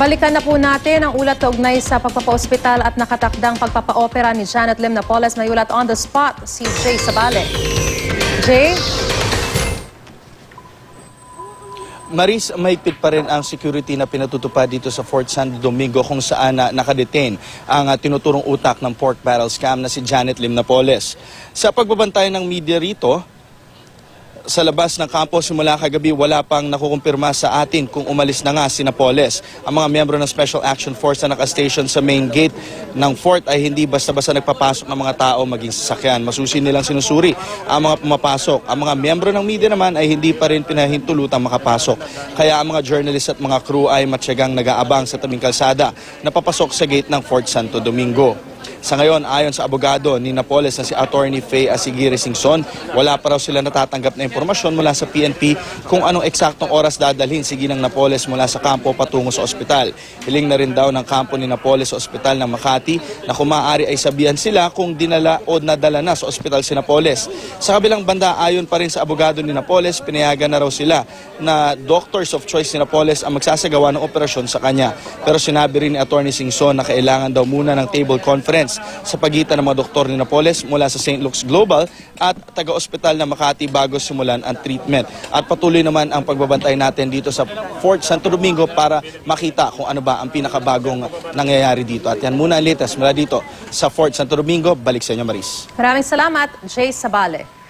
Balikan na po natin ang ulat kaugnay sa pagpapa-ospital at nakatakdang pagpapa-opera ni Janet Lim Napoles. May ulat on the spot si Jay Sabale. Jay? Maris, mahigpit pa rin ang security na pinatutupad dito sa Fort Santo Domingo kung saan nakadetain ang tinuturong utak ng pork barrel scam na si Janet Lim Napoles. Sa pagbabantay ng media rito, sa labas ng kampo simula kagabi wala pang nakukumpirma sa atin kung umalis na nga si Napoles. Ang mga miyembro ng Special Action Force na nakastation sa main gate ng fort ay hindi basta-basta nagpapasok ng mga tao maging sasakyan. Masusi nilang sinusuri ang mga pumapasok. Ang mga miyembro ng media naman ay hindi pa rin pinahintulutang makapasok. Kaya ang mga journalist at mga crew ay matyagang nag-aabang sa tabing kalsada na papasok sa gate ng Fort Santo Domingo. Sa ngayon, ayon sa abogado ni Napoles na si Attorney Faye Asigiri Singson, wala pa raw sila natatanggap na impormasyon mula sa PNP kung anong eksaktong oras dadalhin si Ginang Napoles mula sa kampo patungo sa ospital. Hiling na rin daw ng kampo ni Napoles sa ospital ng Makati na kung maaari ay sabihan sila kung dinala o nadala na sa ospital si Napoles. Sa kabilang banda, ayon pa rin sa abogado ni Napoles, pinayagan na raw sila na doctors of choice ni Napoles ang magsasagawa ng operasyon sa kanya. Pero sinabi rin ni Attorney Singson na kailangan daw muna ng table conference sa pagitan ng mga doktor ni Napoles mula sa St. Luke's Global at taga-ospital na Makati bago simulan ang treatment. At patuloy naman ang pagbabantay natin dito sa Fort Santo Domingo para makita kung ano ba ang pinakabagong nangyayari dito. At yan muna ang latest mula dito sa Fort Santo Domingo. Balik sa inyo, Maris. Maraming salamat, Jay Sabale.